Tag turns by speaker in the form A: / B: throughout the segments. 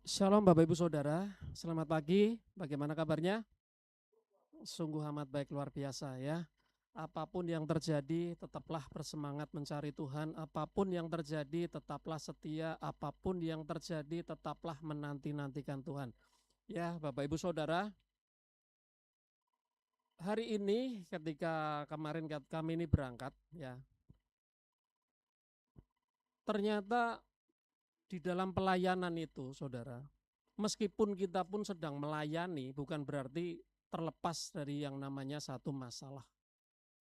A: Shalom Bapak Ibu Saudara, selamat pagi, bagaimana kabarnya? Sungguh amat baik, luar biasa ya. Apapun yang terjadi tetaplah bersemangat mencari Tuhan, apapun yang terjadi tetaplah setia, apapun yang terjadi tetaplah menanti-nantikan Tuhan. Ya Bapak Ibu Saudara, hari ini ketika kemarin kami ini berangkat ya, ternyata di dalam pelayanan itu Saudara, meskipun kita pun sedang melayani bukan berarti terlepas dari yang namanya satu masalah.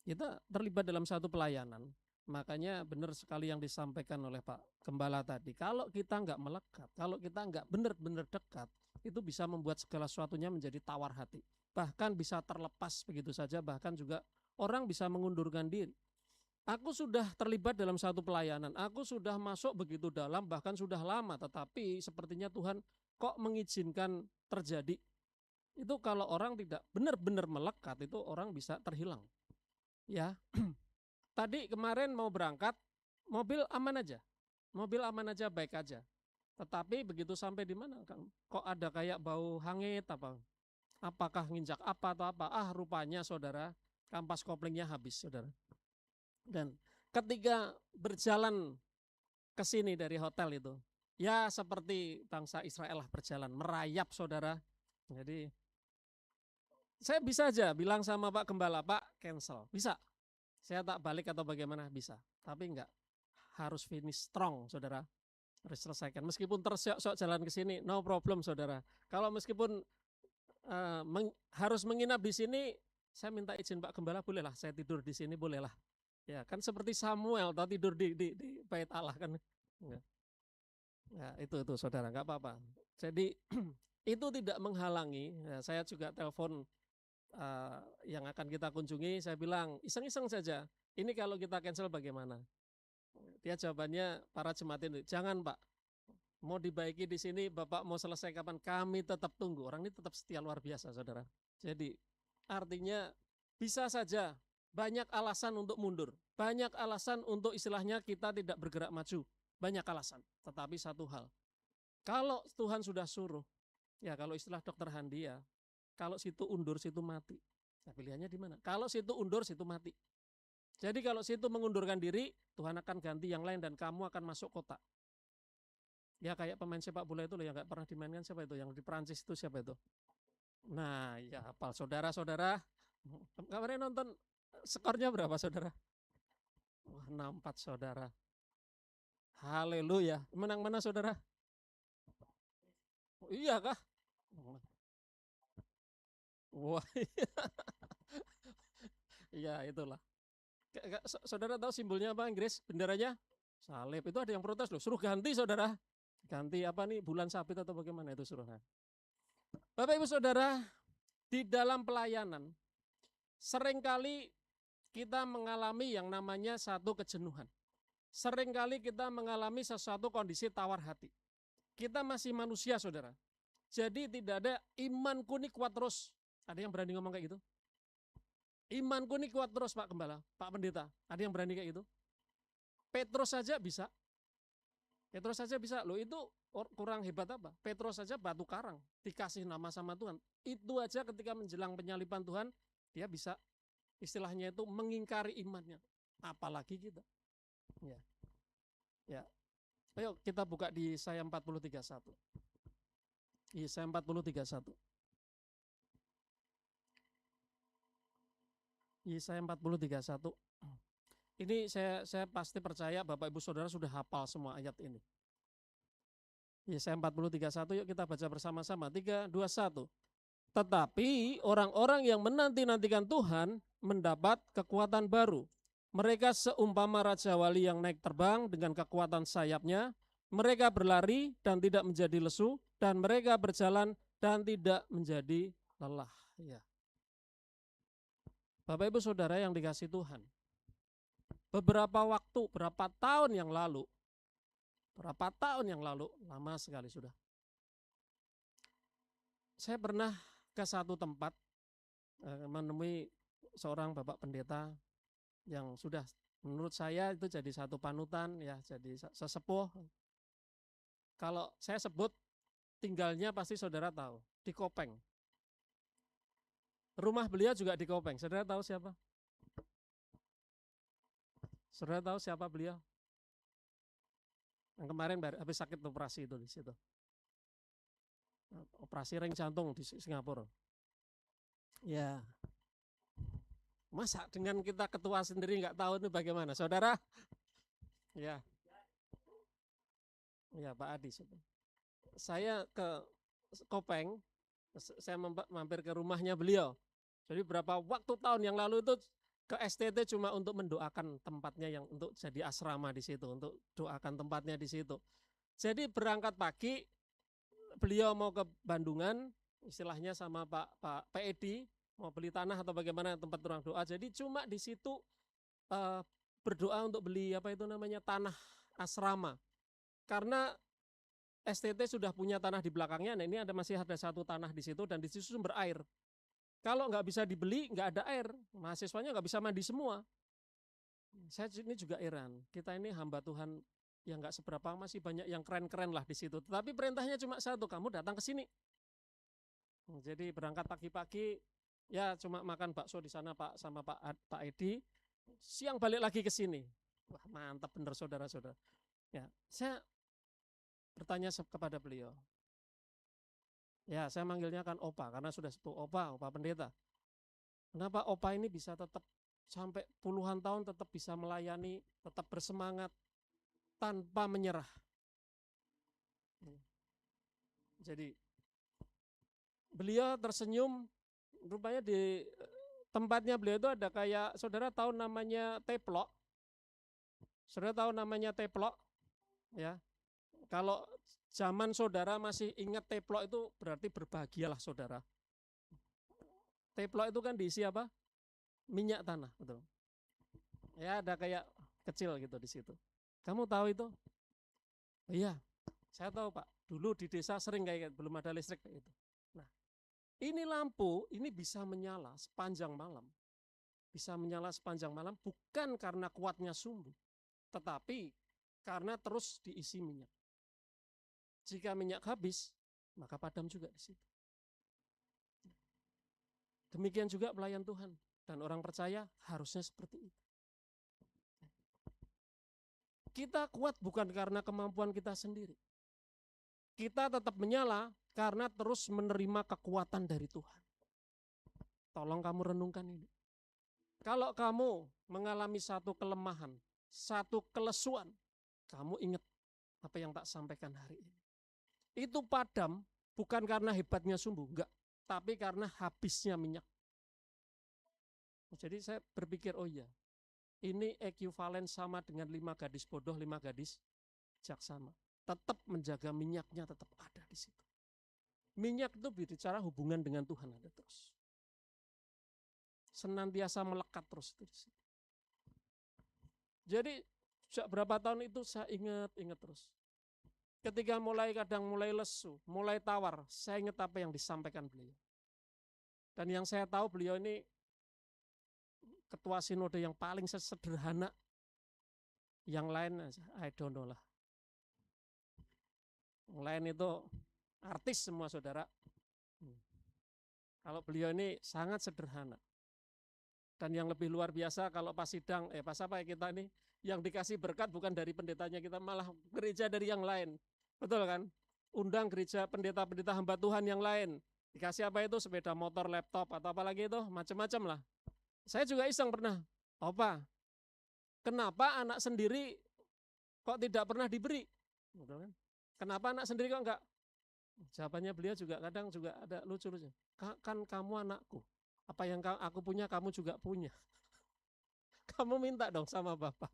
A: Kita terlibat dalam satu pelayanan. Makanya benar sekali yang disampaikan oleh Pak Gembala tadi. Kalau kita nggak melekat, kalau kita nggak benar-benar dekat, itu bisa membuat segala sesuatunya menjadi tawar hati. Bahkan bisa terlepas begitu saja, bahkan juga orang bisa mengundurkan diri. Aku sudah terlibat dalam satu pelayanan, aku sudah masuk begitu dalam, bahkan sudah lama, tetapi sepertinya Tuhan kok mengizinkan terjadi. Itu kalau orang tidak benar-benar melekat, itu orang bisa terhilang. Ya, tadi kemarin mau berangkat, mobil aman aja, baik aja. Tetapi begitu sampai di mana, kok ada kayak bau hangit apa? Apakah nginjak apa atau apa? Ah, rupanya saudara, kampas koplingnya habis, saudara. Dan ketika berjalan ke sini dari hotel itu, ya seperti bangsa Israel lah berjalan, merayap saudara. Jadi saya bisa aja bilang sama Pak Gembala, Pak cancel, bisa. Saya tak balik atau bagaimana bisa, tapi enggak, harus finish strong saudara, harus selesaikan. Meskipun tersiok-siok jalan ke sini, no problem saudara. Kalau meskipun harus menginap di sini, saya minta izin Pak Gembala, bolehlah saya tidur di sini, bolehlah. Ya kan seperti Samuel tahu tidur di bait Allah kan. Ya, ya itu saudara, nggak apa-apa. Jadi itu tidak menghalangi. Ya, saya juga telepon yang akan kita kunjungi, saya bilang iseng-iseng saja. Ini kalau kita cancel bagaimana? Dia jawabannya para jemaat ini, jangan Pak, mau dibaiki di sini, Bapak mau selesai kapan, kami tetap tunggu. Orang ini tetap setia luar biasa, saudara. Jadi artinya bisa saja banyak alasan untuk mundur, banyak alasan untuk istilahnya kita tidak bergerak maju, banyak alasan. Tetapi satu hal, kalau Tuhan sudah suruh, ya kalau istilah dokter Handi ya, kalau situ undur situ mati. Nah, pilihannya di mana? Kalau situ undur situ mati. Jadi kalau situ mengundurkan diri, Tuhan akan ganti yang lain dan kamu akan masuk kota. Ya kayak pemain sepak bola itu loh yang nggak pernah dimainkan, siapa itu? Yang di Prancis itu siapa itu? Nah, ya hafal saudara-saudara. Kemarin nonton, skornya berapa saudara? Wah, 6-4 saudara. Haleluya. Menang mana saudara? Oh, iya kah? Wah, iya itulah. Saudara tahu simbolnya apa Inggris? Benderanya? Salib. Itu ada yang protes loh. Suruh ganti saudara. Ganti apa nih? Bulan sabit atau bagaimana itu suruh. Bapak Ibu Saudara, di dalam pelayanan seringkali kita mengalami yang namanya satu kejenuhan. Seringkali kita mengalami sesuatu kondisi tawar hati. Kita masih manusia, saudara. Jadi tidak ada imanku ini kuat terus. Ada yang berani ngomong kayak gitu? Imanku ini kuat terus Pak Gembala, Pak Pendeta. Ada yang berani kayak gitu? Petrus saja bisa. Petrus saja bisa. Loh itu kurang hebat apa? Petrus saja batu karang. Dikasih nama sama Tuhan. Itu aja ketika menjelang penyaliban Tuhan, dia bisa istilahnya itu mengingkari imannya. Apalagi kita. Ya, ya. Ayo kita buka di Yesaya 40:31. Yesaya 40:31. Yesaya 40:31. Ini saya pasti percaya Bapak Ibu Saudara sudah hafal semua ayat ini. Yesaya 40:31, yuk kita baca bersama-sama. 3, 2, 1. Tetapi orang-orang yang menanti-nantikan Tuhan mendapat kekuatan baru. Mereka seumpama Raja Wali yang naik terbang dengan kekuatan sayapnya. Mereka berlari dan tidak menjadi lesu, dan mereka berjalan dan tidak menjadi lelah. Ya. Bapak Ibu Saudara yang dikasih Tuhan, beberapa waktu, berapa tahun yang lalu, lama sekali sudah, saya pernah ke satu tempat menemui seorang Bapak Pendeta yang sudah menurut saya itu jadi satu panutan, ya jadi sesepuh. Kalau saya sebut tinggalnya pasti saudara tahu, di Kopeng. Rumah beliau juga di Kopeng. Saudara tahu siapa? Saudara tahu siapa beliau? Yang kemarin habis sakit operasi itu di situ. Operasi ring jantung di Singapura. Ya. Masa dengan kita ketua sendiri nggak tahu itu bagaimana, saudara? Ya. Ya, Pak Adi. Saya ke Kopeng, saya mampir ke rumahnya beliau. Jadi berapa waktu tahun yang lalu itu ke STT cuma untuk mendoakan tempatnya yang untuk jadi asrama di situ, untuk doakan tempatnya di situ. Jadi berangkat pagi, beliau mau ke Bandungan, istilahnya sama Pak Edi, mau beli tanah atau bagaimana tempat orang doa. Jadi cuma di situ berdoa untuk beli apa itu namanya tanah asrama. Karena STT sudah punya tanah di belakangnya, nah ini masih ada satu tanah di situ dan di situ sumber air. Kalau nggak bisa dibeli, nggak ada air, mahasiswanya nggak bisa mandi semua. Saya ini juga heran, kita ini hamba Tuhan yang nggak seberapa, masih banyak yang keren-keren lah di situ. Tetapi perintahnya cuma satu, kamu datang ke sini. Jadi berangkat pagi-pagi, ya cuma makan bakso di sana Pak sama Pak Edi. Siang balik lagi ke sini. Wah mantap bener saudara-saudara. Ya, saya bertanya kepada beliau. Ya, saya manggilnya kan Opa karena sudah sepuh Opa pendeta. Kenapa Opa ini bisa tetap sampai puluhan tahun tetap bisa melayani, tetap bersemangat tanpa menyerah. Jadi beliau tersenyum, rupanya di tempatnya beliau itu ada kayak, saudara tahu namanya teplok? Saudara tahu namanya teplok? Ya. Kalau zaman saudara masih ingat teplok itu berarti berbahagialah saudara. Teplok itu kan diisi apa? Minyak tanah, betul. Ya ada kayak kecil gitu di situ. Kamu tahu itu? Oh, iya, saya tahu Pak. Dulu di desa sering kayak belum ada listrik kayak itu. Nah, ini lampu ini bisa menyala sepanjang malam. Bisa menyala sepanjang malam bukan karena kuatnya sumbu, tetapi karena terus diisi minyak. Jika minyak habis, maka padam juga di situ. Demikian juga pelayan Tuhan dan orang percaya harusnya seperti itu. Kita kuat bukan karena kemampuan kita sendiri. Kita tetap menyala karena terus menerima kekuatan dari Tuhan. Tolong kamu renungkan ini. Kalau kamu mengalami satu kelemahan, satu kelesuan, kamu ingat apa yang tak sampaikan hari ini. Itu padam bukan karena hebatnya sumbu, enggak, tapi karena habisnya minyak. Jadi saya berpikir, oh iya, ini ekuivalen sama dengan 5 gadis bodoh, 5 gadis bijaksana. Tetap menjaga minyaknya tetap ada di situ. Minyak itu bicara hubungan dengan Tuhan ada terus. Senantiasa melekat terus di situ. Jadi sejak berapa tahun itu saya ingat terus. Ketika kadang mulai lesu, mulai tawar, saya ingat apa yang disampaikan beliau. Dan yang saya tahu beliau ini ketua sinode yang paling sederhana. Yang lain, I don't know lah. Yang lain itu artis semua saudara. Kalau beliau ini sangat sederhana. Dan yang lebih luar biasa kalau pas sidang, pas apa ya kita ini, yang dikasih berkat bukan dari pendetanya kita, malah gereja dari yang lain. Betul kan? Undang gereja pendeta-pendeta hamba Tuhan yang lain. Dikasih apa itu, sepeda motor, laptop, atau apalagi itu, macam-macam lah. Saya juga iseng pernah, Opa, kenapa anak sendiri kok tidak pernah diberi? Betul kan? Kenapa anak sendiri kok enggak? Jawabannya beliau juga kadang juga ada lucu-lucu. Kan kamu anakku, apa yang aku punya kamu juga punya. Kamu minta dong sama Bapak.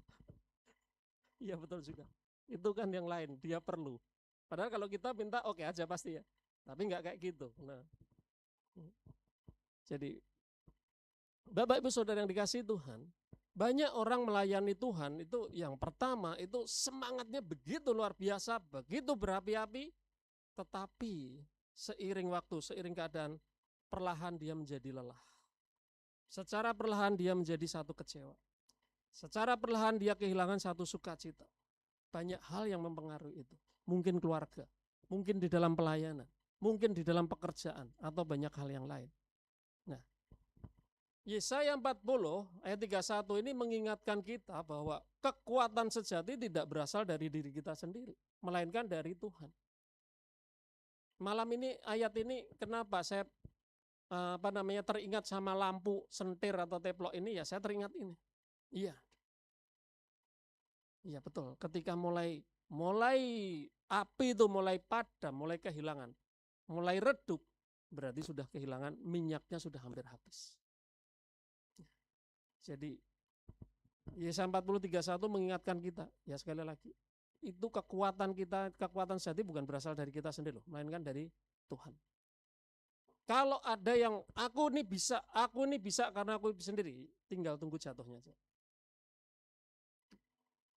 A: Iya betul juga. Itu kan yang lain, dia perlu. Padahal kalau kita minta oke aja pasti ya. Tapi enggak kayak gitu. Nah. Jadi Bapak Ibu Saudara yang dikasihi Tuhan, banyak orang melayani Tuhan itu yang pertama itu semangatnya begitu luar biasa, begitu berapi-api, tetapi seiring waktu, seiring keadaan, perlahan dia menjadi lelah. Secara perlahan dia menjadi satu kecewa. Secara perlahan dia kehilangan satu sukacita. Banyak hal yang mempengaruhi itu. Mungkin keluarga, mungkin di dalam pelayanan, mungkin di dalam pekerjaan, atau banyak hal yang lain. Nah, Yesaya 40 ayat 31 ini mengingatkan kita bahwa kekuatan sejati tidak berasal dari diri kita sendiri, melainkan dari Tuhan. Malam ini ayat ini kenapa saya teringat sama lampu sentir atau teplok ini, ya saya teringat ini. Iya. Iya betul. Ketika mulai api itu mulai padam, mulai kehilangan, mulai redup, berarti sudah kehilangan, minyaknya sudah hampir habis. Jadi Yesaya 40:31 mengingatkan kita, ya sekali lagi, itu kekuatan kita, kekuatan sejati bukan berasal dari kita sendiri loh, melainkan dari Tuhan. Kalau ada yang aku ini bisa karena aku sendiri, tinggal tunggu jatuhnya saja.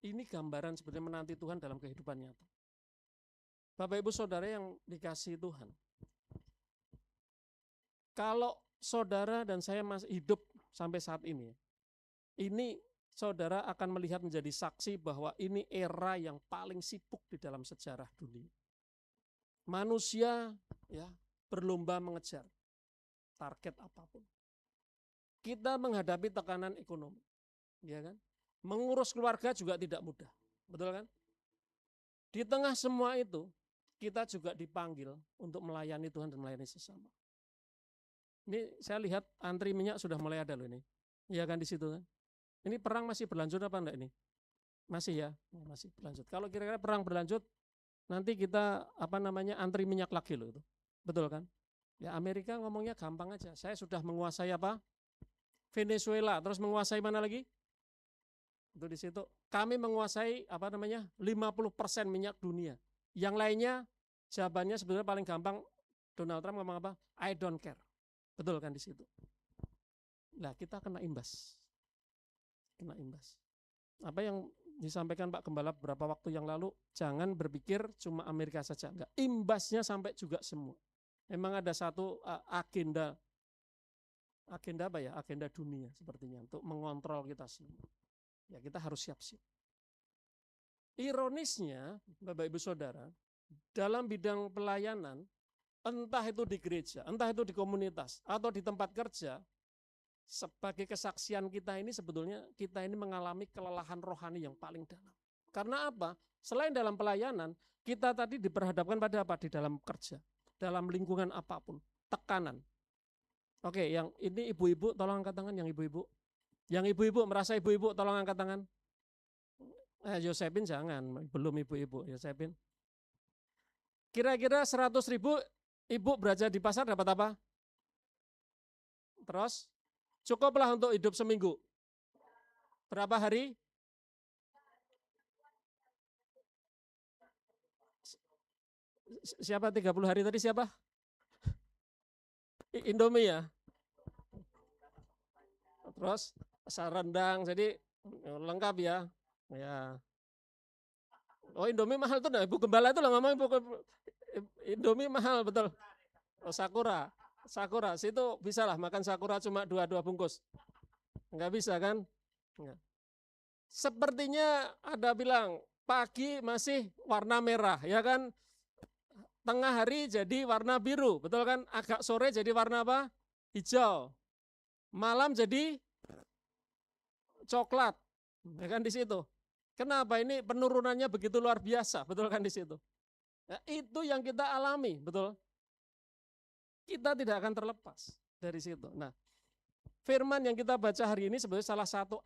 A: Ini gambaran sebenarnya menanti Tuhan dalam kehidupan nyata. Bapak Ibu Saudara yang dikasihi Tuhan, kalau saudara dan saya masih hidup sampai saat ini saudara akan melihat menjadi saksi bahwa ini era yang paling sibuk di dalam sejarah dunia. Manusia ya berlomba mengejar target apapun. Kita menghadapi tekanan ekonomi, ya kan? Mengurus keluarga juga tidak mudah, betul kan? Di tengah semua itu, kita juga dipanggil untuk melayani Tuhan dan melayani sesama. Ini saya lihat antri minyak sudah mulai ada loh ini, ya kan di situ kan? Ini perang masih berlanjut apa enggak ini? Masih ya, masih berlanjut. Kalau kira-kira perang berlanjut, nanti kita antri minyak lagi loh itu, betul kan? Ya Amerika ngomongnya gampang aja. Saya sudah menguasai apa? Venezuela, terus menguasai mana lagi? Itu di situ. Kami menguasai 50% minyak dunia. Yang lainnya jawabannya sebenarnya paling gampang. Donald Trump ngomong apa? I don't care. Betul kan di situ. Nah, kita kena imbas. Apa yang disampaikan Pak Gembala beberapa waktu yang lalu, jangan berpikir cuma Amerika saja, enggak. Imbasnya sampai juga semua. Memang ada satu agenda apa ya? Agenda dunia sepertinya untuk mengontrol kita semua. Ya kita harus siap-siap. Ironisnya, Bapak Ibu Saudara, dalam bidang pelayanan, entah itu di gereja, entah itu di komunitas, atau di tempat kerja, sebagai kesaksian kita ini sebetulnya kita ini mengalami kelelahan rohani yang paling dalam. Karena apa? Selain dalam pelayanan, kita tadi diperhadapkan pada apa? Di dalam kerja, dalam lingkungan apapun, tekanan. Oke, yang ini ibu-ibu tolong angkat tangan, yang ibu-ibu. Yang ibu-ibu merasa ibu-ibu tolong angkat tangan. Yosepin jangan, belum ibu-ibu, Yosepin. Kira-kira 100.000 ibu belanja di pasar dapat apa? Terus cukuplah untuk hidup seminggu. Berapa hari? Siapa 30 hari tadi siapa? Indomie ya? Terus rendang, jadi lengkap ya. Ya. Oh Indomie mahal tuh, Ibu Gembala itu lah ngomong Indomie mahal betul. Oh Sakura, situ bisa lah makan Sakura cuma dua bungkus. Enggak bisa kan? Enggak. Sepertinya ada bilang pagi masih warna merah, ya kan? Tengah hari jadi warna biru, betul kan? Agak sore jadi warna apa? Hijau. Malam jadi coklat, ya kan di situ. Kenapa ini penurunannya begitu luar biasa, betul kan di situ? Nah, itu yang kita alami, betul. Kita tidak akan terlepas dari situ. Nah, firman yang kita baca hari ini sebenarnya salah satu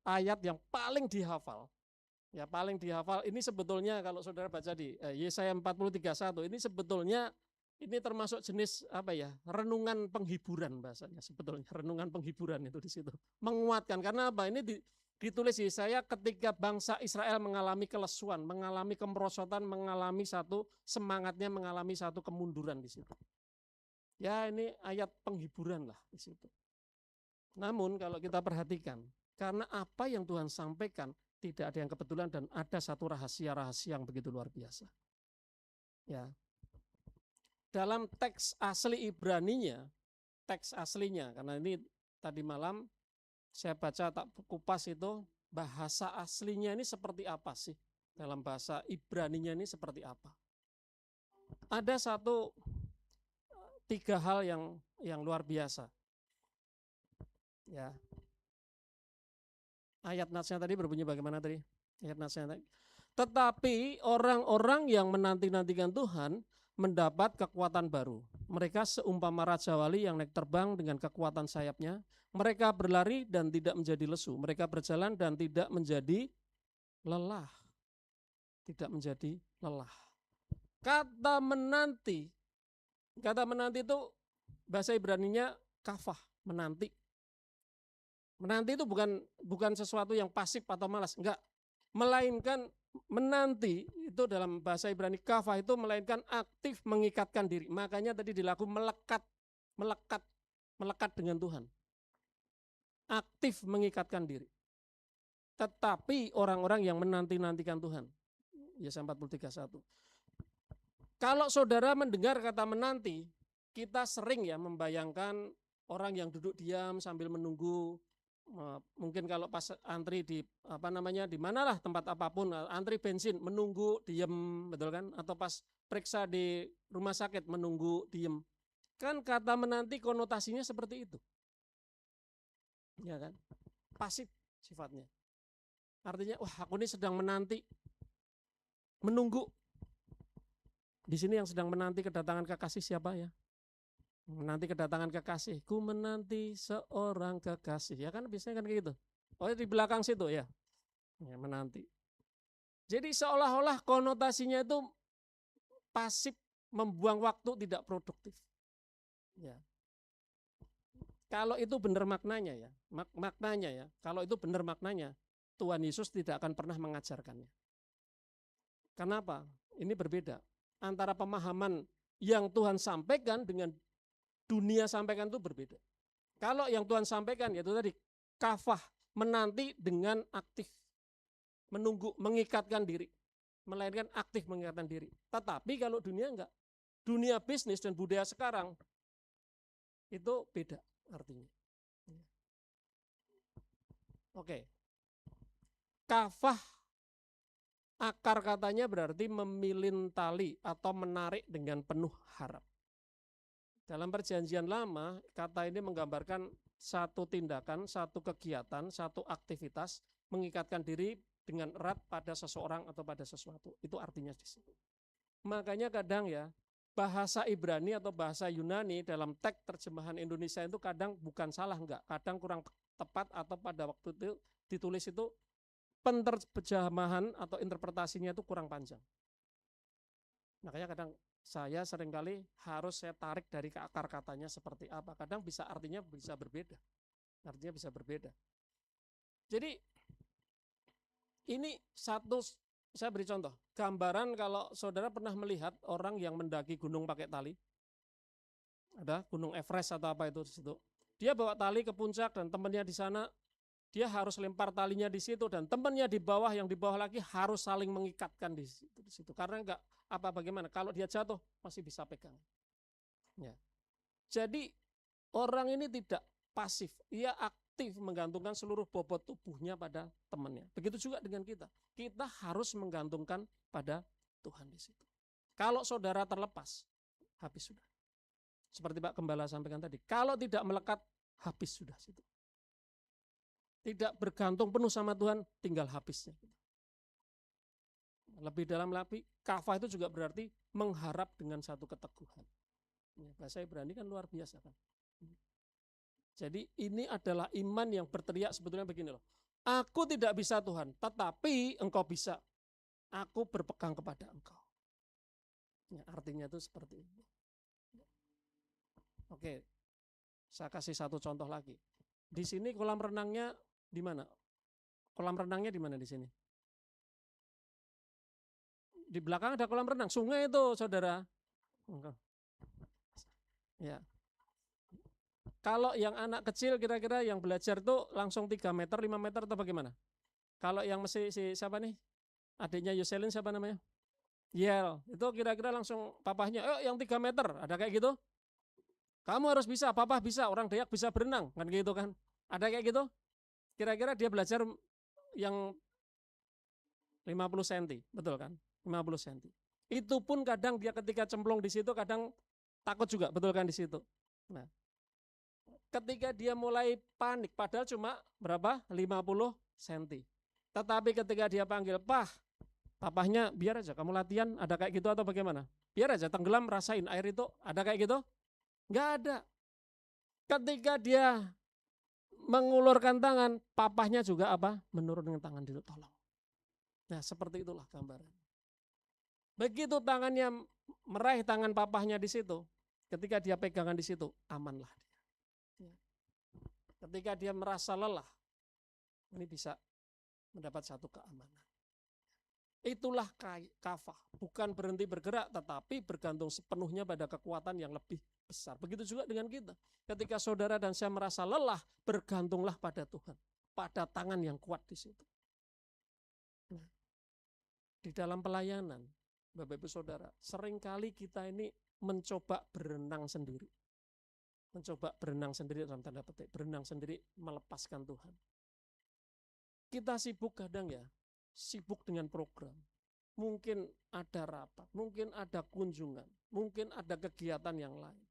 A: ayat yang paling dihafal. Ya, paling dihafal ini sebetulnya kalau saudara baca di Yesaya 40:31 ini sebetulnya ini termasuk jenis apa ya? Renungan penghiburan bahasanya sebetulnya. Renungan penghiburan itu di situ. Menguatkan karena apa? Ini ditulis Yesaya ketika bangsa Israel mengalami kelesuan, mengalami kemerosotan, mengalami satu semangatnya, mengalami satu kemunduran di situ. Ya ini ayat penghiburan lah di situ. Namun kalau kita perhatikan, karena apa yang Tuhan sampaikan tidak ada yang kebetulan dan ada satu rahasia-rahasia yang begitu luar biasa. Ya. Dalam teks asli Ibraninya, teks aslinya, karena ini tadi malam saya baca tak kupas itu bahasa aslinya ini seperti apa sih? Dalam bahasa Ibraninya ini seperti apa? ada tiga hal yang luar biasa. Ya. Ayat nasnya tadi berbunyi bagaimana tadi? Ayat nasnya tadi. Tetapi orang-orang yang menanti-nantikan Tuhan mendapat kekuatan baru. Mereka seumpama raja wali yang naik terbang dengan kekuatan sayapnya. Mereka berlari dan tidak menjadi lesu. Mereka berjalan dan tidak menjadi lelah. Tidak menjadi lelah. Kata menanti itu bahasa Ibraninya kafah, menanti. Menanti itu bukan sesuatu yang pasif atau malas, enggak. Melainkan menanti itu dalam bahasa Ibrani kafah itu melainkan aktif mengikatkan diri. Makanya tadi dilaku melekat dengan Tuhan. Aktif mengikatkan diri. Tetapi orang-orang yang menanti-nantikan Tuhan. Yesaya 43:1. Kalau saudara mendengar kata menanti, kita sering ya membayangkan orang yang duduk diam sambil menunggu. Mungkin kalau pas antri di di manalah tempat apapun, antri bensin menunggu diem, betul kan? Atau pas periksa di rumah sakit menunggu diem. Kan kata menanti konotasinya seperti itu. Ya kan? Pasif sifatnya. Artinya, wah aku ini sedang menanti, menunggu. Di sini yang sedang menanti kedatangan kekasih siapa ya? Menanti kedatangan kekasihku, menanti seorang kekasih. Ya kan biasanya kan kayak gitu. Oh di belakang situ ya, menanti. Jadi seolah-olah konotasinya itu pasif, membuang waktu, tidak produktif. Ya. Kalau itu benar maknanya ya, kalau itu benar maknanya, Tuhan Yesus tidak akan pernah mengajarkannya. Kenapa? Ini berbeda antara pemahaman yang Tuhan sampaikan dengan dunia sampaikan itu berbeda. Kalau yang Tuhan sampaikan yaitu tadi kafah, menanti dengan aktif, menunggu, mengikatkan diri, melainkan aktif mengikatkan diri. Tetapi kalau dunia enggak, dunia bisnis dan budaya sekarang itu beda artinya. Oke, kafah akar katanya berarti memilin tali atau menarik dengan penuh harap. Dalam perjanjian lama, kata ini menggambarkan satu tindakan, satu kegiatan, satu aktivitas mengikatkan diri dengan erat pada seseorang atau pada sesuatu. Itu artinya di situ. Makanya kadang ya, bahasa Ibrani atau bahasa Yunani dalam teks terjemahan Indonesia itu kadang bukan salah, enggak. Kadang kurang tepat atau pada waktu itu ditulis itu penerjemahan atau interpretasinya itu kurang panjang. Makanya kadang saya seringkali harus saya tarik dari akar katanya seperti apa. Kadang bisa artinya bisa berbeda. Artinya bisa berbeda. Jadi ini satu, saya beri contoh. Gambaran kalau saudara pernah melihat orang yang mendaki gunung pakai tali. Ada gunung Everest atau apa itu di situ. Dia bawa tali ke puncak dan temannya di sana, dia harus lempar talinya di situ dan temannya di bawah, yang di bawah lagi harus saling mengikatkan di situ. Karena enggak bagaimana kalau dia jatuh masih bisa pegang. Ya. Jadi orang ini tidak pasif, ia aktif menggantungkan seluruh bobot tubuhnya pada temannya. Begitu juga dengan kita. Kita harus menggantungkan pada Tuhan di situ. Kalau saudara terlepas, habis sudah. Seperti Pak Gembala sampaikan tadi, kalau tidak melekat, habis sudah situ. Tidak bergantung penuh sama Tuhan, tinggal habisnya. Lebih dalam lagi, kafah itu juga berarti mengharap dengan satu keteguhan. Bahasa Ibrani kan luar biasa kan. Jadi ini adalah iman yang berteriak sebetulnya begini loh. Aku tidak bisa Tuhan, tetapi Engkau bisa. Aku berpegang kepada Engkau. Ya, artinya itu seperti itu. Oke, saya kasih satu contoh lagi. Di sini kolam renangnya di mana? Kolam renangnya di mana di sini? Di belakang ada kolam renang, sungai itu, saudara. Ya. Kalau yang anak kecil kira-kira yang belajar itu langsung 3 meter, 5 meter atau bagaimana? Kalau yang masih siapa nih? Adiknya Yoselin siapa namanya? Yel, itu kira-kira langsung papahnya, yang 3 meter, ada kayak gitu? Kamu harus bisa, papa bisa, orang Dayak bisa berenang, kan gitu kan? Ada kayak gitu? Kira-kira dia belajar yang 50 cm, betul kan? 50 cm. Itu pun kadang dia ketika cemplung di situ kadang takut juga, betul kan di situ. Nah, ketika dia mulai panik, padahal cuma berapa? 50 cm. Tetapi ketika dia panggil, papahnya biar aja kamu latihan, ada kayak gitu atau bagaimana? Biar aja tenggelam, rasain air itu, ada kayak gitu? Enggak ada. Ketika dia mengulurkan tangan, papahnya juga apa? Menurunkan tangan dulu, tolong. Nah, seperti itulah gambaran. Begitu tangannya meraih tangan papahnya di situ, ketika dia pegangan di situ, amanlah dia. Ketika dia merasa lelah, ini bisa mendapat satu keamanan. Itulah kafah, bukan berhenti bergerak, tetapi bergantung sepenuhnya pada kekuatan yang lebih besar. Begitu juga dengan kita. Ketika saudara dan saya merasa lelah, bergantunglah pada Tuhan, pada tangan yang kuat di situ. Nah, di dalam pelayanan, Bapak Ibu Saudara, seringkali kita ini mencoba berenang sendiri. Mencoba berenang sendiri dalam tanda petik, berenang sendiri melepaskan Tuhan. Kita sibuk kadang ya, sibuk dengan program. Mungkin ada rapat, mungkin ada kunjungan, mungkin ada kegiatan yang lain.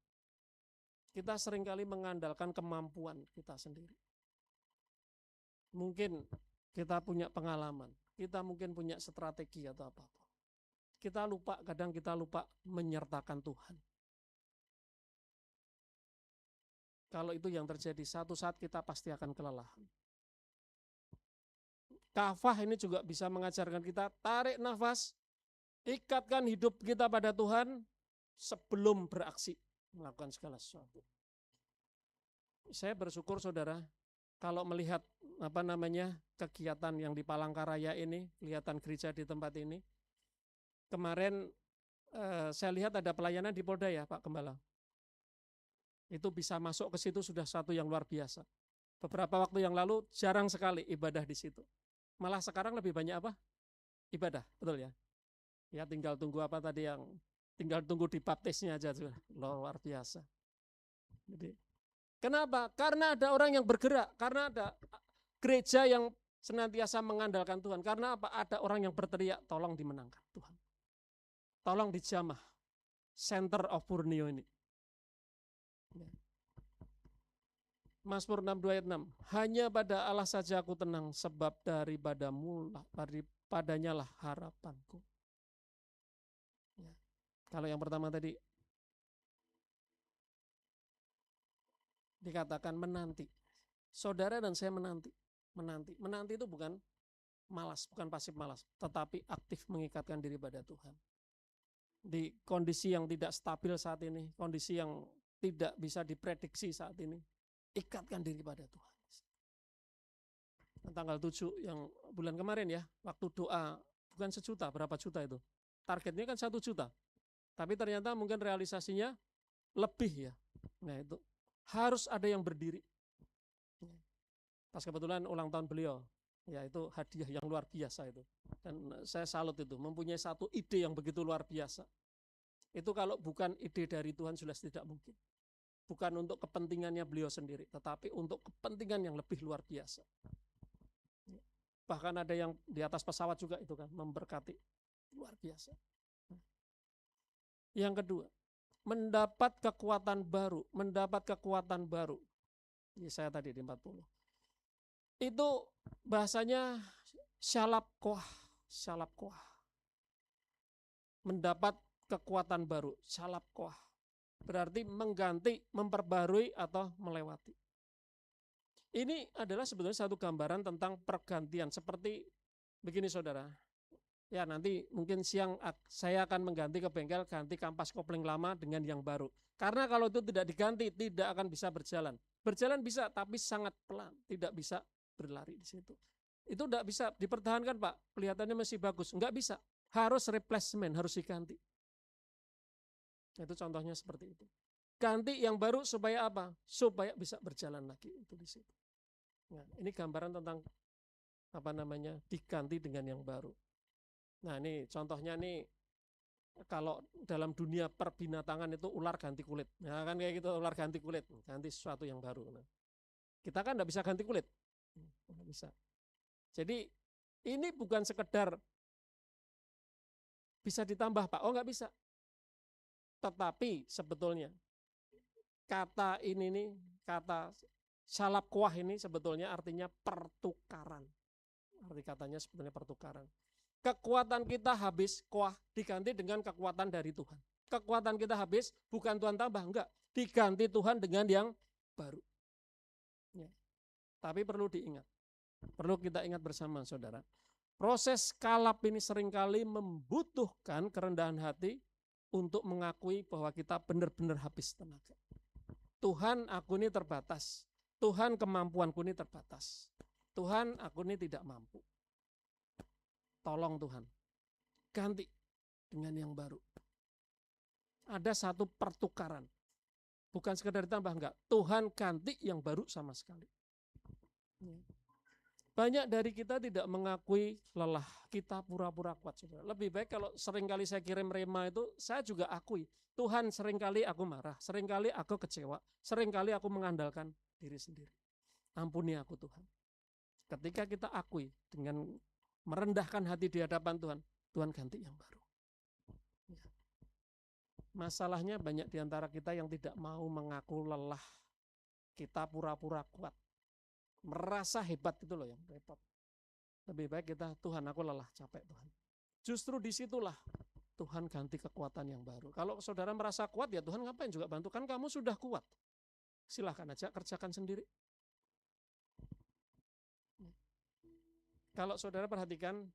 A: Kita seringkali mengandalkan kemampuan kita sendiri. Mungkin kita punya pengalaman, kita mungkin punya strategi atau apa-apa. Kadang kita lupa menyertakan Tuhan. Kalau itu yang terjadi, satu saat kita pasti akan kelelahan. Kafah ini juga bisa mengajarkan kita tarik nafas, ikatkan hidup kita pada Tuhan sebelum beraksi melakukan segala sesuatu. Saya bersyukur saudara, kalau melihat kegiatan yang di Palangkaraya ini, kelihatan gereja di tempat ini. Kemarin saya lihat ada pelayanan di Polda ya Pak Gembala. Itu bisa masuk ke situ sudah satu yang luar biasa. Beberapa waktu yang lalu jarang sekali ibadah di situ. Malah sekarang lebih banyak apa? Ibadah, betul ya? Ya tinggal tunggu tinggal tunggu dibaptisnya aja sudah luar biasa. Jadi, kenapa? Karena ada orang yang bergerak, karena ada gereja yang senantiasa mengandalkan Tuhan. Karena apa? Ada orang yang berteriak, tolong dimenangkan Tuhan. Tolong dijamah center of Borneo ini. Mazmur 62 ayat 6. Hanya pada Allah saja aku tenang, sebab padanya lah harapanku. Ya. Kalau yang pertama tadi dikatakan menanti. Saudara dan saya menanti. Menanti itu bukan malas, bukan pasif malas, tetapi aktif mengikatkan diri pada Tuhan. Di kondisi yang tidak stabil saat ini, kondisi yang tidak bisa diprediksi saat ini, ikatkan diri pada Tuhan. Tanggal 7 yang bulan kemarin ya, waktu doa, bukan 1 juta, berapa juta itu? Targetnya kan 1 juta. Tapi ternyata mungkin realisasinya lebih ya. Nah itu, harus ada yang berdiri. Pas kebetulan ulang tahun beliau, ya itu hadiah yang luar biasa itu. Dan saya salut itu, mempunyai satu ide yang begitu luar biasa. Itu kalau bukan ide dari Tuhan sudah tidak mungkin. Bukan untuk kepentingannya beliau sendiri, tetapi untuk kepentingan yang lebih luar biasa. Bahkan ada yang di atas pesawat juga itu kan, memberkati. Luar biasa. Yang kedua, mendapat kekuatan baru. Ini saya tadi di 40. Itu bahasanya syalab koah. Mendapat kekuatan baru, syalab koah. Berarti mengganti, memperbarui, atau melewati. Ini adalah sebetulnya satu gambaran tentang pergantian. Seperti begini saudara, ya nanti mungkin siang saya akan mengganti ke bengkel, ganti kampas kopling lama dengan yang baru. Karena kalau itu tidak diganti, tidak akan bisa berjalan. Berjalan bisa, tapi sangat pelan, tidak bisa berlari di situ. Itu tidak bisa dipertahankan Pak, kelihatannya masih bagus. Enggak bisa, harus replacement, harus diganti. Itu contohnya seperti itu. Ganti yang baru supaya apa? Supaya bisa berjalan lagi itu di situ. Nah, ini gambaran tentang diganti dengan yang baru. Nah, ini contohnya nih kalau dalam dunia perbinatangan itu ular ganti kulit. Nah, kan kayak gitu, ular ganti kulit, ganti sesuatu yang baru. Nah, kita kan enggak bisa ganti kulit. Enggak bisa. Jadi ini bukan sekedar Bisa ditambah Pak? Oh nggak bisa. Tetapi sebetulnya kata ini nih, kata salap kuah ini sebetulnya artinya pertukaran. Arti katanya sebetulnya pertukaran. Kekuatan kita habis, kuah diganti dengan kekuatan dari Tuhan. Kekuatan kita habis, bukan Tuhan tambah, enggak. Diganti Tuhan dengan yang baru. Ya. Tapi perlu diingat, perlu kita ingat bersama saudara. Proses kalap ini seringkali membutuhkan kerendahan hati untuk mengakui bahwa kita benar-benar habis tenaga. Tuhan, aku ini terbatas. Tuhan, kemampuanku ini terbatas. Tuhan, aku ini tidak mampu. Tolong Tuhan, ganti dengan yang baru. Ada satu pertukaran. Bukan sekedar ditambah, enggak. Tuhan ganti yang baru sama sekali. Banyak dari kita tidak mengakui lelah, kita pura-pura kuat. Saudara. Lebih baik kalau seringkali saya kirim rema itu, saya juga akui. Tuhan, seringkali aku marah, seringkali aku kecewa, seringkali aku mengandalkan diri sendiri. Ampuni aku Tuhan. Ketika kita akui dengan merendahkan hati di hadapan Tuhan, Tuhan ganti yang baru. Masalahnya banyak di antara kita yang tidak mau mengaku lelah. Kita pura-pura kuat. Merasa hebat itu loh yang repot. Lebih baik kita, Tuhan aku lelah, capek Tuhan. Justru disitulah Tuhan ganti kekuatan yang baru. Kalau saudara merasa kuat, ya Tuhan ngapain juga bantu? Kan kamu sudah kuat. Silahkan aja kerjakan sendiri. Kalau saudara perhatikan,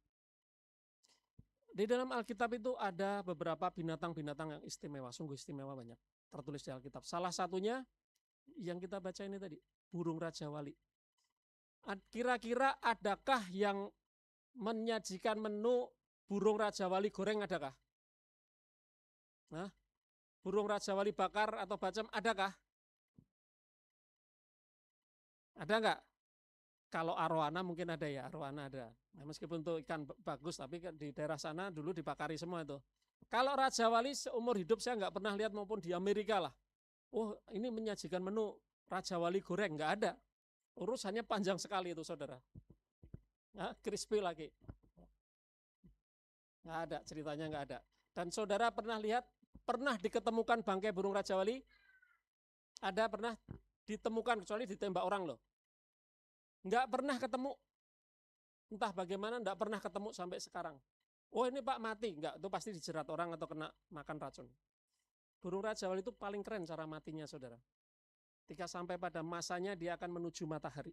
A: di dalam Alkitab itu ada beberapa binatang-binatang yang istimewa, sungguh istimewa banyak. Tertulis di Alkitab. Salah satunya yang kita baca ini tadi, burung Raja Wali. Kira-kira adakah yang menyajikan menu burung Raja Wali goreng, adakah? Nah, burung Raja Wali bakar atau bacem, adakah? Ada enggak? Kalau arowana mungkin ada ya, arowana ada. Nah, meskipun itu ikan bagus, tapi di daerah sana dulu dibakari semua itu. Kalau Raja Wali seumur hidup saya nggak pernah lihat maupun di Amerika lah. Oh ini menyajikan menu Raja Wali goreng, nggak ada. Urusannya panjang sekali itu saudara. Nah, crispy lagi. Nggak ada, ceritanya nggak ada. Dan saudara pernah lihat, pernah diketemukan bangkai burung Raja Wali? Ada pernah ditemukan, kecuali ditembak orang loh. Nggak pernah ketemu. Entah bagaimana nggak pernah ketemu sampai sekarang. Oh ini Pak mati. Nggak, itu pasti dijerat orang atau kena makan racun. Burung Raja Wali itu paling keren cara matinya saudara. Ketika sampai pada masanya dia akan menuju matahari.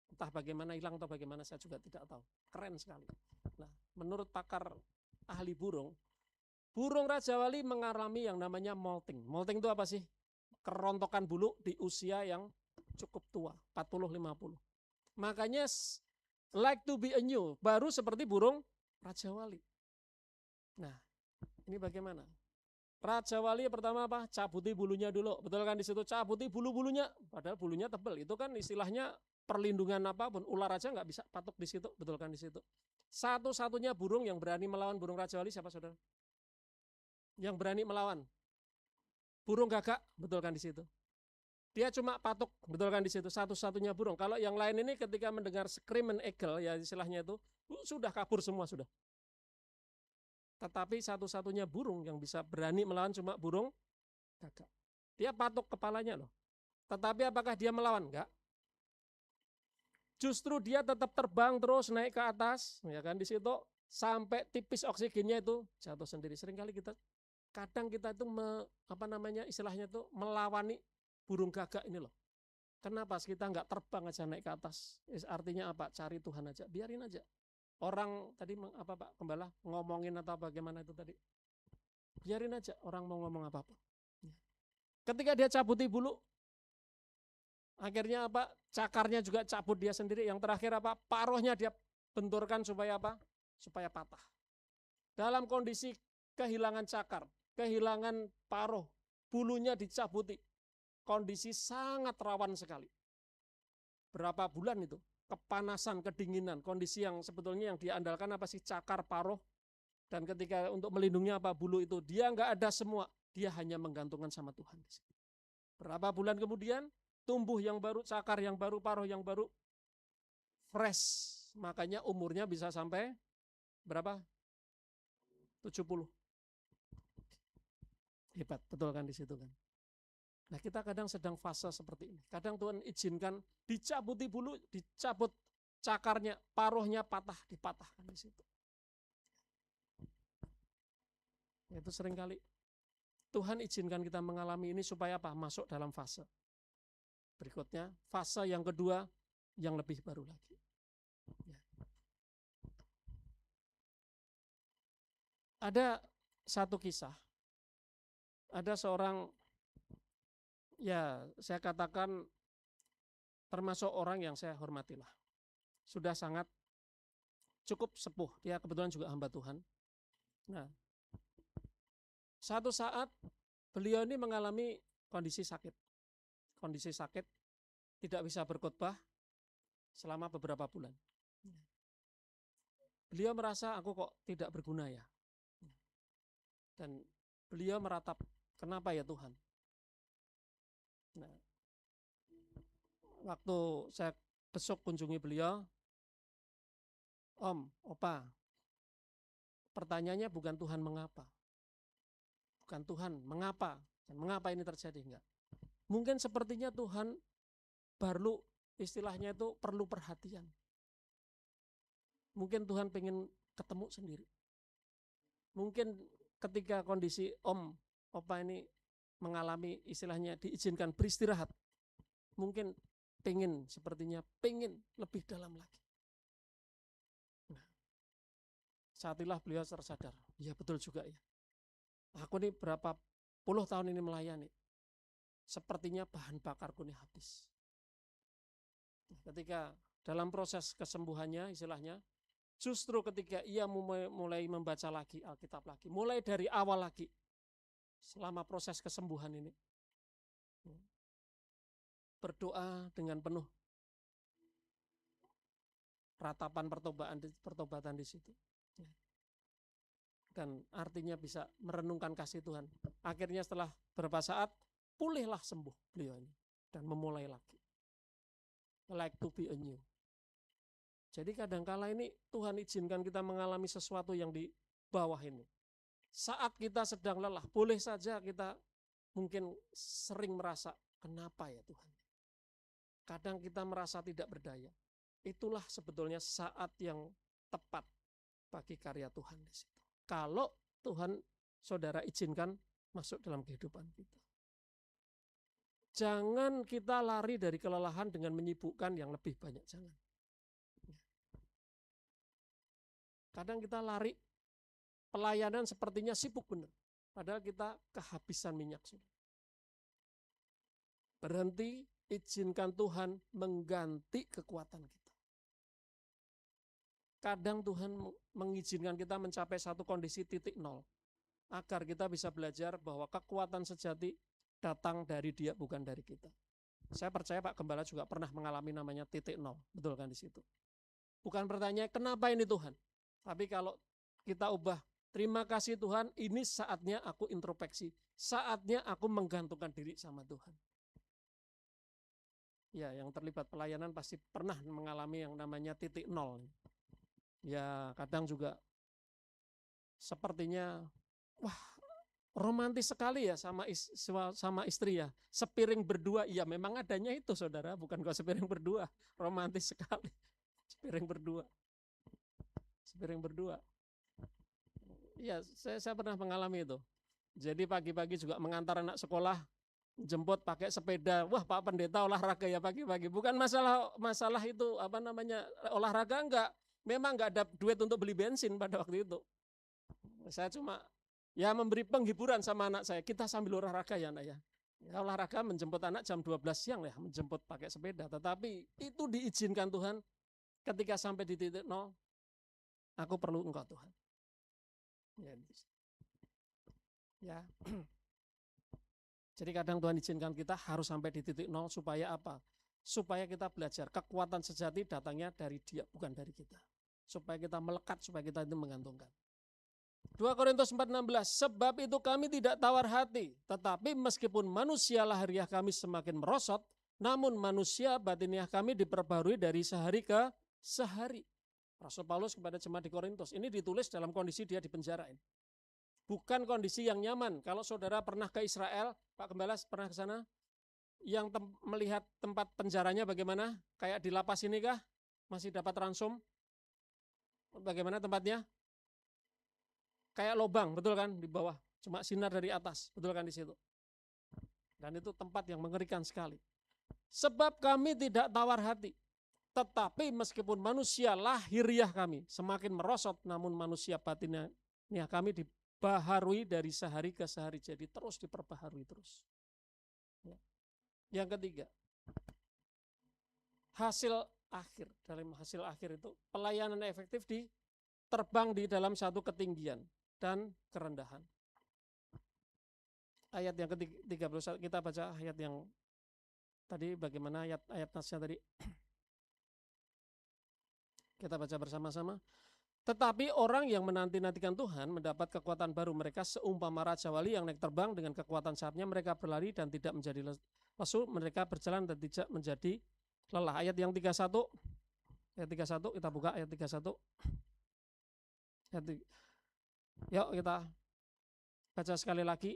A: Entah bagaimana hilang atau bagaimana saya juga tidak tahu. Keren sekali. Nah, menurut pakar ahli burung Raja Wali mengalami yang namanya molting. Molting itu apa sih? Kerontokan bulu di usia yang cukup tua, 40-50. Makanya like to be a new, baru seperti burung Raja Wali. Nah, ini bagaimana? Raja Wali pertama apa? Cabuti bulunya dulu. Betul kan di situ? Cabuti bulu-bulunya. Padahal bulunya tebal. Itu kan istilahnya perlindungan apapun. Ular aja nggak bisa patuk di situ. Betul kan di situ? Satu-satunya burung yang berani melawan burung Raja Wali siapa saudara? Yang berani melawan burung gagak. Betul kan di situ? Dia cuma patuk, betul kan di situ, satu-satunya burung. Kalau yang lain ini ketika mendengar scream and eagle, ya istilahnya itu, sudah kabur semua sudah. Tetapi satu-satunya burung yang bisa berani melawan cuma burung gagak. Dia patuk kepalanya loh. Tetapi apakah dia melawan? Enggak. Justru dia tetap terbang terus naik ke atas, ya kan di situ sampai tipis oksigennya itu jatuh sendiri. Seringkali kadang kita itu istilahnya itu melawani burung gagak ini loh. Kenapa kita nggak terbang aja naik ke atas? Artinya apa? Cari Tuhan aja, biarin aja. Orang tadi apa Pak Gembala ngomongin atau bagaimana itu tadi? Biarin aja orang mau ngomong apa-apa. Ketika dia cabuti bulu, akhirnya apa? Cakarnya juga cabut dia sendiri. Yang terakhir apa? Paruhnya dia benturkan supaya apa? Supaya patah. Dalam kondisi kehilangan cakar, kehilangan paruh, bulunya dicabuti. Kondisi sangat rawan sekali. Berapa bulan itu? Kepanasan, kedinginan, kondisi yang sebetulnya yang diandalkan apa sih? Cakar, paruh, dan ketika untuk melindungi apa bulu itu, dia nggak ada semua, dia hanya menggantungkan sama Tuhan. Berapa bulan kemudian, tumbuh yang baru, cakar yang baru, paruh yang baru, fresh, makanya umurnya bisa sampai berapa? 70. Hebat, betul kan di situ kan. Nah, kita kadang sedang fase seperti ini. Kadang Tuhan izinkan dicabuti bulu, dicabut cakarnya, paruhnya patah, dipatahkan di situ. Itu seringkali Tuhan izinkan kita mengalami ini supaya apa? Masuk dalam fase berikutnya, fase yang kedua yang lebih baru lagi. Ya. Ada satu kisah, ada seorang, ya saya katakan termasuk orang yang saya hormatilah. Sudah sangat cukup sepuh, dia kebetulan juga hamba Tuhan. Nah, satu saat beliau ini mengalami kondisi sakit. Kondisi sakit, tidak bisa berkhotbah selama beberapa bulan. Beliau merasa aku kok tidak berguna ya. Dan beliau meratap, kenapa ya Tuhan? Nah, waktu saya besok kunjungi beliau, Om, Opa, pertanyaannya bukan Tuhan mengapa. Bukan Tuhan mengapa, dan mengapa ini terjadi, enggak. Mungkin sepertinya Tuhan perlu, istilahnya itu perlu perhatian. Mungkin Tuhan pengen ketemu sendiri. Mungkin ketika kondisi Om, Opa ini mengalami istilahnya diizinkan beristirahat, mungkin sepertinya pengen lebih dalam lagi. Nah, saatilah beliau tersadar, ya betul juga ya. Aku ini berapa puluh tahun ini melayani, sepertinya bahan bakarku ini habis. Ketika dalam proses kesembuhannya istilahnya, justru ketika ia mulai membaca lagi Alkitab lagi, mulai dari awal lagi, selama proses kesembuhan ini, berdoa dengan penuh ratapan pertobatan di situ. Dan artinya bisa merenungkan kasih Tuhan. Akhirnya setelah beberapa saat, pulihlah sembuh beliau ini. Dan memulai lagi. Like to be anew. Jadi kadangkala ini Tuhan izinkan kita mengalami sesuatu yang di bawah ini. Saat kita sedang lelah, boleh saja kita mungkin sering merasa, kenapa ya Tuhan? Kadang kita merasa tidak berdaya. Itulah sebetulnya saat yang tepat bagi karya Tuhan di situ. Kalau Tuhan saudara izinkan masuk dalam kehidupan kita. Jangan kita lari dari kelelahan dengan menyibukkan yang lebih banyak, jangan. Kadang kita lari pelayanan sepertinya sibuk benar, padahal kita kehabisan minyak sudah. Berhenti, izinkan Tuhan mengganti kekuatan kita. Kadang Tuhan mengizinkan kita mencapai satu kondisi titik nol, agar kita bisa belajar bahwa kekuatan sejati datang dari Dia, bukan dari kita. Saya percaya Pak Gembala juga pernah mengalami namanya titik nol, betul kan di situ? Bukan pertanyaan kenapa ini Tuhan, tapi kalau kita ubah, terima kasih Tuhan, ini saatnya aku introspeksi, saatnya aku menggantungkan diri sama Tuhan. Ya, yang terlibat pelayanan pasti pernah mengalami yang namanya titik nol. Ya, kadang juga sepertinya, wah, romantis sekali ya sama istri ya. Sepiring berdua, ya memang adanya itu saudara, bukan kok sepiring berdua. Romantis sekali, sepiring berdua. Sepiring berdua. Ya, saya pernah mengalami itu. Jadi pagi-pagi juga mengantar anak sekolah, jemput pakai sepeda. Wah, Pak Pendeta olahraga ya pagi-pagi. Bukan masalah itu apa namanya olahraga, enggak. Memang enggak ada duit untuk beli bensin pada waktu itu. Saya cuma ya memberi penghiburan sama anak saya. Kita sambil olahraga ya anak ya. Ya olahraga menjemput anak jam 12 siang ya, menjemput pakai sepeda. Tetapi itu diizinkan Tuhan ketika sampai di titik nol. Aku perlu Engkau Tuhan. Ya. Jadi kadang Tuhan izinkan kita harus sampai di titik nol supaya apa? Supaya kita belajar kekuatan sejati datangnya dari Dia, bukan dari kita. Supaya kita melekat, supaya kita itu menggantungkan. 2 Korintus 4:16, sebab itu kami tidak tawar hati, tetapi meskipun manusia lahiriah kami semakin merosot, namun manusia batiniah kami diperbarui dari sehari ke sehari. Rasul Paulus kepada jemaat di Korintus, ini ditulis dalam kondisi dia di penjara ini. bukan kondisi yang nyaman. Kalau saudara pernah ke Israel, Pak Gembala pernah ke sana, yang melihat tempat penjaranya bagaimana? Kayak di lapas ini kah? Masih dapat ransom? Bagaimana tempatnya? Kayak lobang, betul kan? Di bawah, cuma sinar dari atas, betul kan di situ? Dan itu tempat yang mengerikan sekali. Sebab kami tidak tawar hati, tetapi meskipun manusia lahiriah kami semakin merosot, namun manusia batinnya kami dibaharui dari sehari ke sehari, jadi terus diperbaharui terus. Yang ketiga, hasil akhir. Dalam hasil akhir itu pelayanan efektif terbang di dalam satu ketinggian dan kerendahan. Ayat yang ke-31, kita baca ayat yang tadi, bagaimana ayat nasnya tadi. Kita baca bersama-sama. Tetapi orang yang menanti-nantikan Tuhan mendapat kekuatan baru. Mereka seumpama raja wali yang naik terbang dengan kekuatan sayapnya. Mereka berlari dan tidak menjadi lesu. Mereka berjalan dan tidak menjadi lelah. Ayat yang 31. Ayat 31, kita buka ayat 31. Yuk kita baca sekali lagi.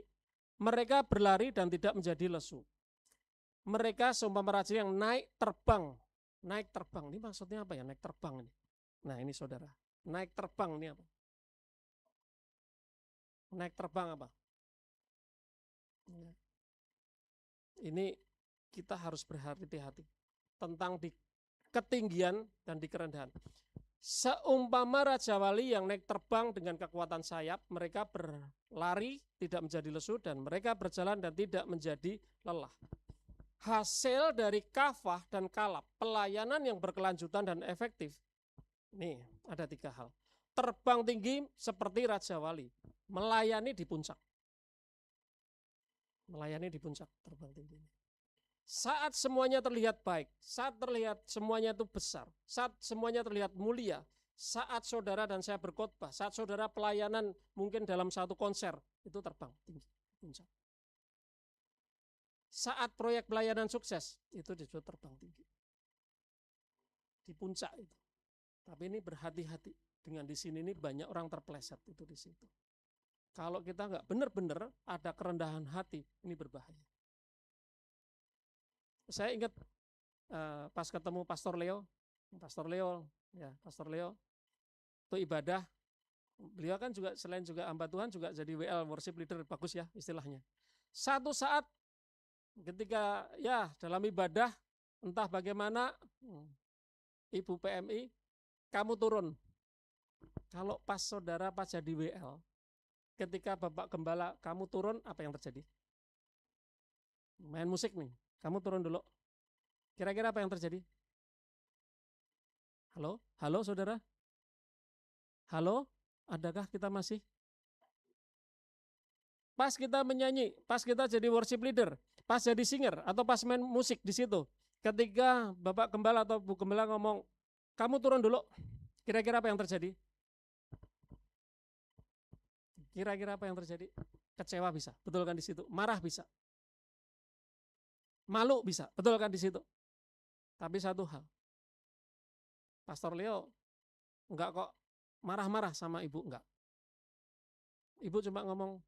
A: Mereka berlari dan tidak menjadi lesu. Mereka seumpama raja yang naik terbang. Naik terbang, ini maksudnya apa ya naik terbang ini? Nah ini saudara, naik terbang ini apa? Naik terbang apa? Ini kita harus berhati-hati tentang di ketinggian dan di kerendahan. Seumpama raja wali yang naik terbang dengan kekuatan sayap, mereka berlari tidak menjadi lesu dan mereka berjalan dan tidak menjadi lelah. Hasil dari kafah dan kalab, pelayanan yang berkelanjutan dan efektif. Nih, ada 3 hal. Terbang tinggi seperti raja wali, melayani di puncak. Melayani di puncak, terbang tinggi. Saat semuanya terlihat baik, saat terlihat semuanya itu besar, saat semuanya terlihat mulia, saat saudara dan saya berkhotbah, saat saudara pelayanan mungkin dalam satu konser, itu terbang tinggi, puncak. Saat proyek pelayanan sukses, itu disebut terbang tinggi. Di puncak itu. Tapi ini berhati-hati. Dengan di sini ini banyak orang terpeleset itu di situ. Kalau kita nggak benar-benar ada kerendahan hati, ini berbahaya. Saya ingat pas ketemu Pastor Leo itu ibadah. Beliau kan juga selain juga hamba Tuhan juga jadi WL, worship leader, bagus ya istilahnya. Satu saat ketika ya dalam ibadah entah bagaimana Ibu PMI kamu turun. Kalau pas saudara pas jadi WL, ketika Bapak Gembala kamu turun, apa yang terjadi? Main musik nih, kamu turun dulu. Kira-kira apa yang terjadi? Halo? Halo saudara? Halo? Adakah kita masih? Pas kita menyanyi, pas kita jadi worship leader, pas jadi singer, atau pas main musik di situ, ketika Bapak Gembala atau Bu Gembala ngomong, kamu turun dulu, kira-kira apa yang terjadi? Kira-kira apa yang terjadi? Kecewa bisa, betul kan di situ? Marah bisa. Malu bisa, betul kan di situ? Tapi satu hal, Pastor Leo enggak kok marah-marah sama ibu, enggak. Ibu cuma ngomong,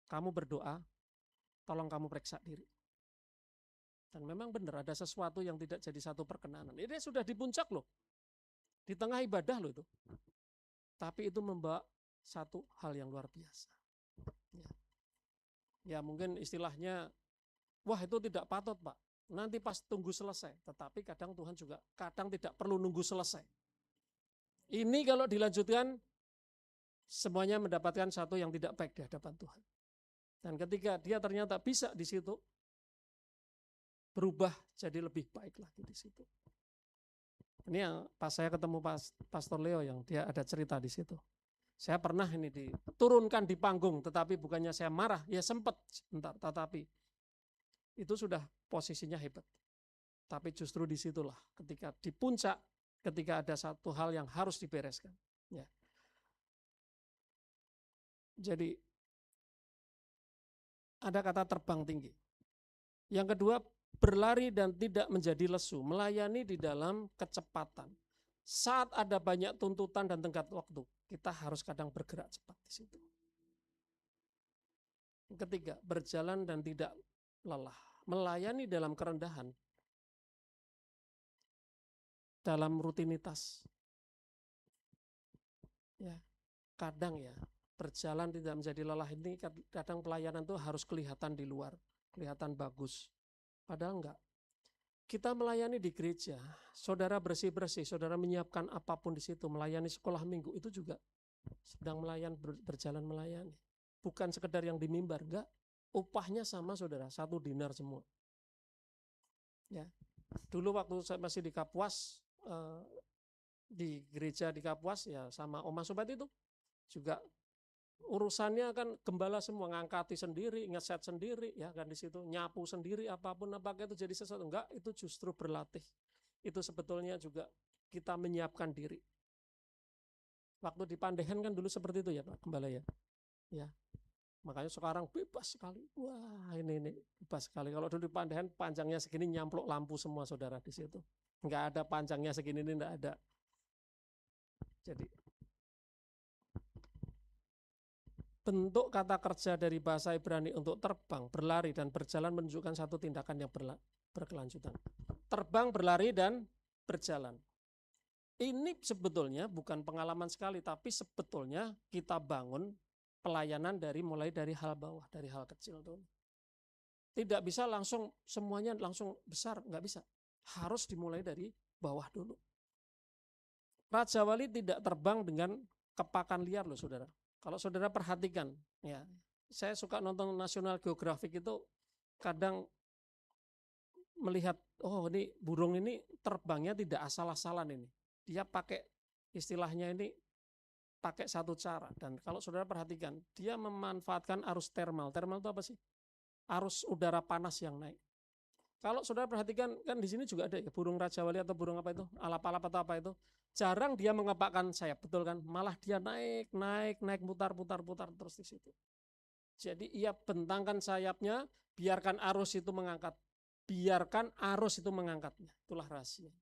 A: kamu berdoa, tolong kamu periksa diri. Dan memang benar ada sesuatu yang tidak jadi satu perkenanan. Ini sudah di puncak loh, di tengah ibadah loh itu. Tapi itu membawa satu hal yang luar biasa. Ya mungkin istilahnya, wah itu tidak patut Pak, nanti pas tunggu selesai. Tetapi kadang Tuhan juga kadang tidak perlu nunggu selesai. Ini kalau dilanjutkan, semuanya mendapatkan satu yang tidak baik di hadapan Tuhan. Dan ketika dia ternyata bisa di situ, berubah jadi lebih baik lagi di situ. Ini yang pas saya ketemu Pastor Leo yang dia ada cerita di situ. Saya pernah ini diturunkan di panggung, tetapi bukannya saya marah, ya sempat sebentar, tetapi itu sudah posisinya hebat. Tapi justru disitulah ketika di puncak, ketika ada satu hal yang harus dibereskan. Ya. Jadi ada kata terbang tinggi. Yang kedua, berlari dan tidak menjadi lesu, melayani di dalam kecepatan. Saat ada banyak tuntutan dan tenggat waktu, kita harus kadang bergerak cepat di situ. Ketiga, berjalan dan tidak lelah. Melayani dalam kerendahan, dalam rutinitas. Ya, kadang ya, berjalan tidak menjadi lelah ini kadang pelayanan itu harus kelihatan di luar, kelihatan bagus. Padahal enggak. Kita melayani di gereja, saudara bersih-bersih, saudara menyiapkan apapun di situ, melayani sekolah minggu, itu juga sedang berjalan melayani. Bukan sekedar yang di mimbar, enggak. Upahnya sama saudara, 1 dinar semua. Ya, dulu waktu saya masih di Kapuas, di gereja di Kapuas ya sama Oma Sobat itu juga urusannya kan gembala semua, ngangkati sendiri, ngeset sendiri ya kan di situ, nyapu sendiri, apapun apakah itu jadi sesuatu, enggak, itu justru berlatih. Itu sebetulnya juga kita menyiapkan diri. Waktu di Pandehan kan dulu seperti itu ya Pak Gembala ya. Ya. Makanya sekarang bebas sekali. Wah, ini bebas sekali. Kalau dulu di Pandehan panjangnya segini nyamplok lampu semua saudara di situ. Enggak ada panjangnya segini, ini enggak ada. Jadi bentuk kata kerja dari bahasa Ibrani untuk terbang, berlari, dan berjalan menunjukkan satu tindakan yang berkelanjutan. Terbang, berlari, dan berjalan. Ini sebetulnya bukan pengalaman sekali, tapi sebetulnya kita bangun pelayanan mulai dari hal bawah, dari hal kecil tuh. Tidak bisa langsung semuanya langsung besar, nggak bisa. Harus dimulai dari bawah dulu. Raja Wali tidak terbang dengan kepakan liar loh saudara. Kalau saudara perhatikan, ya, saya suka nonton National Geographic itu, kadang melihat, oh ini burung ini terbangnya tidak asal-asalan ini. Dia pakai istilahnya ini pakai satu cara. Dan kalau saudara perhatikan, dia memanfaatkan arus termal. Termal itu apa sih? Arus udara panas yang naik. Kalau saudara perhatikan, kan di sini juga ada ya burung Raja Wali atau burung apa itu, alap-alap atau apa itu. Jarang dia mengepakkan sayap, betul kan? Malah dia naik, putar terus di situ. Jadi ia bentangkan sayapnya, biarkan arus itu mengangkat. Biarkan arus itu mengangkatnya. Itulah rahasia.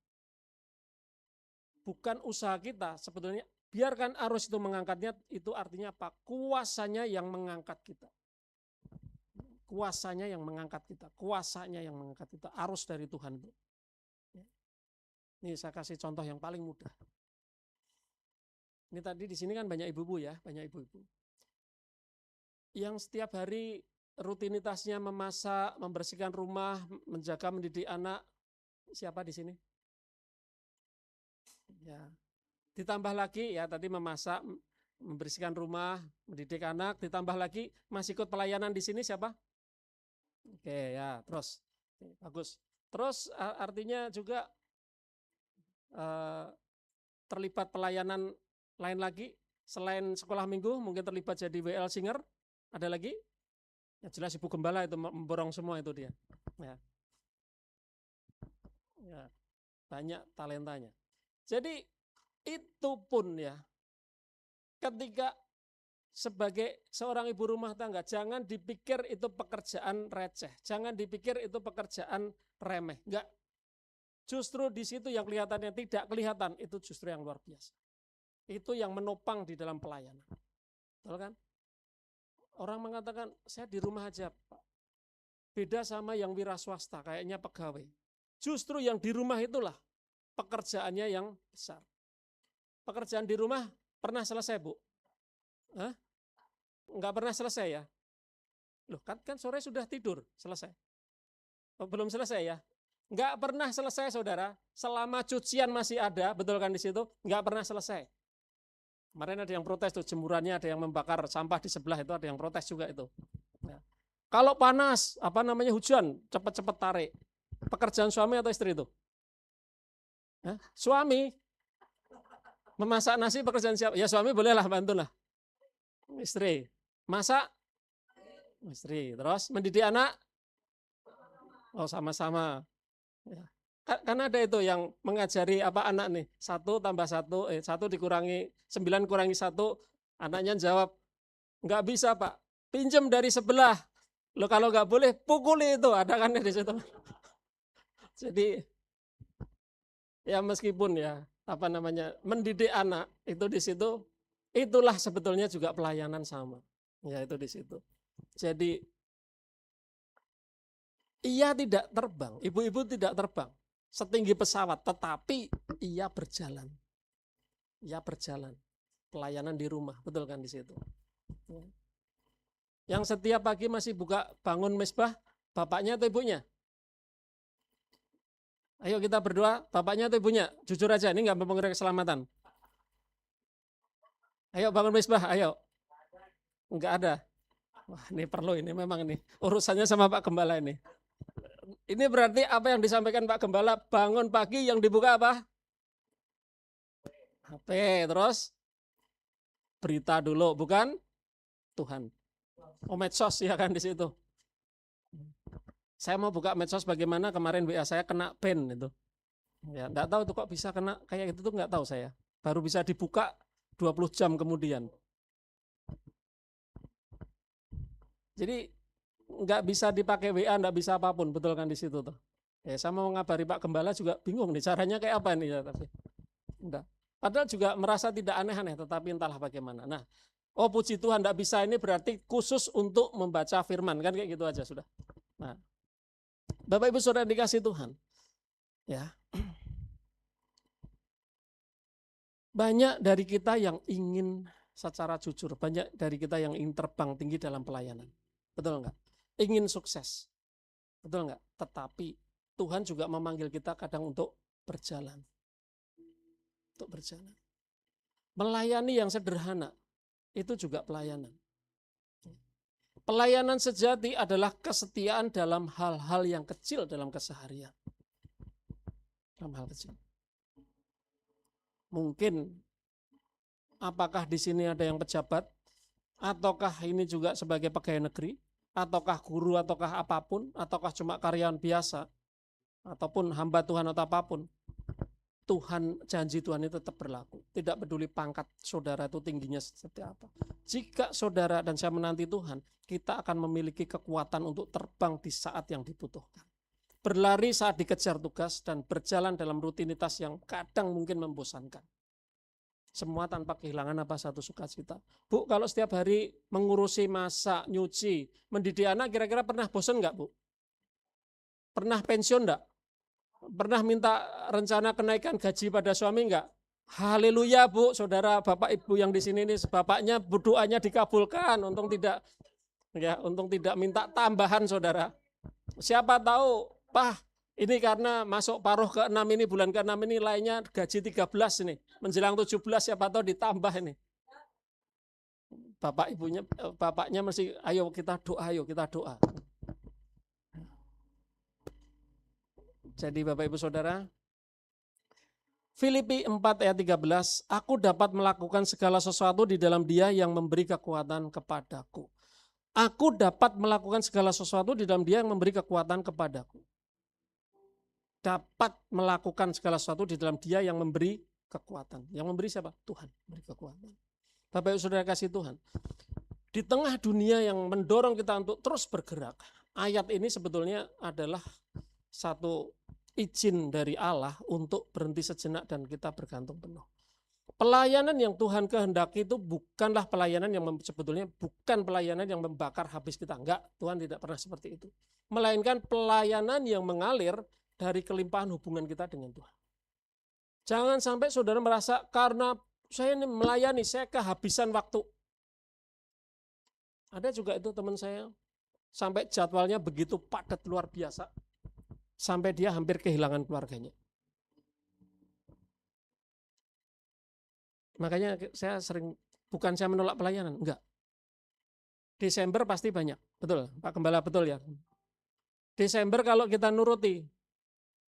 A: Bukan usaha kita, sebetulnya biarkan arus itu mengangkatnya, itu artinya apa? Kuasanya yang mengangkat kita. Kuasanya yang mengangkat kita. Kuasanya yang mengangkat kita. Arus dari Tuhan itu. Ini saya kasih contoh yang paling mudah. Ini tadi di sini kan banyak ibu-ibu ya, banyak ibu-ibu. Yang setiap hari rutinitasnya memasak, membersihkan rumah, menjaga, mendidik anak. Siapa di sini? Ya. Ditambah lagi ya tadi memasak, membersihkan rumah, mendidik anak, ditambah lagi masih ikut pelayanan di sini siapa? Oke ya, terus. Oke, bagus. Terus artinya juga terlibat pelayanan lain lagi selain sekolah minggu, mungkin terlibat jadi WL singer. Ada lagi? Ya jelas Ibu Gembala itu memborong semua itu dia. Ya. Ya, banyak talentanya. Jadi itu pun ya, ketika sebagai seorang ibu rumah tangga, jangan dipikir itu pekerjaan receh, jangan dipikir itu pekerjaan remeh. Enggak. Justru di situ yang kelihatannya tidak kelihatan, itu justru yang luar biasa. Itu yang menopang di dalam pelayanan. Betul kan? Orang mengatakan, saya di rumah aja, Pak. Beda sama yang wira swasta, kayaknya pegawai. Justru yang di rumah itulah pekerjaannya yang besar. Pekerjaan di rumah pernah selesai, Bu? Hah? Enggak pernah selesai ya? Loh, kan sore sudah tidur, selesai. Oh, belum selesai ya? Enggak pernah selesai, saudara. Selama cucian masih ada, betul kan di situ? Enggak pernah selesai. Kemarin ada yang protes tuh, jemurannya ada yang membakar sampah di sebelah itu, ada yang protes juga itu. Ya. Kalau panas, hujan, cepat-cepat tarik. Pekerjaan suami atau istri itu? Ya, suami. Memasak nasi pekerjaan siapa? Ya suami bolehlah, bantulah. Istri. Masak? Istri. Terus mendidik anak? Oh sama-sama. Ya. Kan ada itu yang mengajari anak nih, 1 tambah 1, 1 dikurangi 9 kurangi 1, anaknya jawab, nggak bisa Pak, pinjam dari sebelah. Lo kalau nggak boleh pukuli itu, ada kan di situ. Jadi ya meskipun ya mendidik anak itu di situ, itulah sebetulnya juga pelayanan sama. Ya itu di situ. Jadi ia tidak terbang, ibu-ibu tidak terbang setinggi pesawat, tetapi ia berjalan. Ia berjalan. Pelayanan di rumah, betul kan di situ. Yang setiap pagi masih buka bangun mesbah, bapaknya atau ibunya? Ayo kita berdoa, bapaknya atau ibunya? Jujur aja, ini nggak mempengaruhi keselamatan. Ayo bangun mesbah, ayo. Nggak ada. Wah, ini perlu ini memang ini. Urusannya sama Pak Gembala ini. Ini berarti apa yang disampaikan Pak Gembala, bangun pagi yang dibuka apa? HP, terus berita dulu, bukan Tuhan. Oh, medsos ya kan di situ. Saya mau buka medsos bagaimana kemarin WA saya kena ban itu. Ya, enggak tahu tuh kok bisa kena kayak gitu tuh enggak tahu saya. Baru bisa dibuka 20 jam kemudian. Jadi enggak bisa dipakai WA, enggak bisa apapun, betul kan di situ tuh. Ya, saya mau ngabari Pak Gembala juga bingung nih caranya kayak apa nih ya, tapi enggak. Padahal juga merasa tidak aneh-aneh, tetapi entahlah bagaimana. Nah, oh puji Tuhan enggak bisa ini berarti khusus untuk membaca firman, kan kayak gitu aja sudah. Nah, Bapak Ibu Saudara dikasih Tuhan. Ya. Banyak dari kita yang ingin secara jujur, banyak dari kita yang ingin terbang tinggi dalam pelayanan. Betul enggak? Ingin sukses. Betul enggak? Tetapi Tuhan juga memanggil kita kadang untuk berjalan. Untuk berjalan. Melayani yang sederhana, itu juga pelayanan. Pelayanan sejati adalah kesetiaan dalam hal-hal yang kecil dalam keseharian. Dalam hal kecil. Mungkin apakah di sini ada yang pejabat, ataukah ini juga sebagai pegawai negeri, ataukah guru, ataukah apapun, ataukah cuma karyawan biasa, ataupun hamba Tuhan atau apapun. Tuhan, janji Tuhan itu tetap berlaku. Tidak peduli pangkat saudara itu tingginya seperti apa. Jika saudara dan saya menanti Tuhan, kita akan memiliki kekuatan untuk terbang di saat yang dibutuhkan. Berlari saat dikejar tugas dan berjalan dalam rutinitas yang kadang mungkin membosankan. Semua tanpa kehilangan apa satu sukacita. Bu, kalau setiap hari mengurusi masak, nyuci, mendidik anak, kira-kira pernah bosan enggak, Bu? Pernah pensiun enggak? Pernah minta rencana kenaikan gaji pada suami enggak? Haleluya, Bu, saudara, Bapak Ibu yang di sini ini, bapaknya doanya dikabulkan, untung tidak minta tambahan, saudara. Siapa tahu, Pak, ini karena masuk paruh ke-6 ini, bulan ke-6 ini lainnya gaji 13 ini, menjelang 17 siapa tahu ditambah ini. Bapaknya mesti ayo kita doa. Jadi Bapak Ibu Saudara, Filipi 4 ayat 13, aku dapat melakukan segala sesuatu di dalam Dia yang memberi kekuatan kepadaku. Aku dapat melakukan segala sesuatu di dalam Dia yang memberi kekuatan kepadaku. Dapat melakukan segala sesuatu di dalam Dia yang memberi kekuatan. Yang memberi siapa? Tuhan, memberi kekuatan. Bapak Ibu Saudara kasih Tuhan. Di tengah dunia yang mendorong kita untuk terus bergerak, ayat ini sebetulnya adalah satu izin dari Allah untuk berhenti sejenak dan kita bergantung penuh. Pelayanan yang Tuhan kehendaki itu bukanlah pelayanan yang sebetulnya bukan pelayanan yang membakar habis kita. Enggak, Tuhan tidak pernah seperti itu. Melainkan pelayanan yang mengalir dari kelimpahan hubungan kita dengan Tuhan. Jangan sampai saudara merasa karena saya ini melayani, saya kehabisan waktu. Ada juga itu teman saya, sampai jadwalnya begitu padat luar biasa. Sampai dia hampir kehilangan keluarganya. Makanya saya sering, bukan saya menolak pelayanan, enggak. Desember pasti banyak, betul Pak Gembala, betul ya. Desember kalau kita nuruti,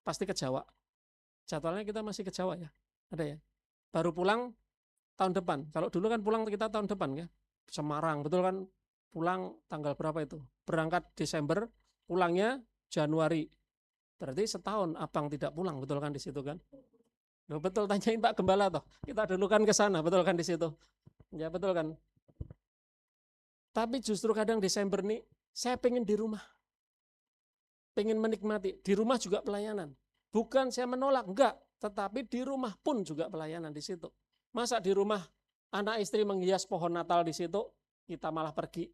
A: pasti ke Jawa. Jadwalnya kita masih ke Jawa ya, ada ya. Baru pulang tahun depan, kalau dulu kan pulang kita tahun depan ya. Semarang, betul kan, pulang tanggal berapa itu? Berangkat Desember, pulangnya Januari. Berarti setahun abang tidak pulang, betul kan di situ kan? Loh, betul, tanyain Pak Gembala toh. Kita dulu kan ke sana, betul kan di situ? Ya betul kan. Tapi justru kadang Desember nih, saya pengen di rumah. Pengen menikmati. Di rumah juga pelayanan. Bukan saya menolak, enggak. Tetapi di rumah pun juga pelayanan di situ. Masa di rumah anak istri menghias pohon Natal di situ, kita malah pergi.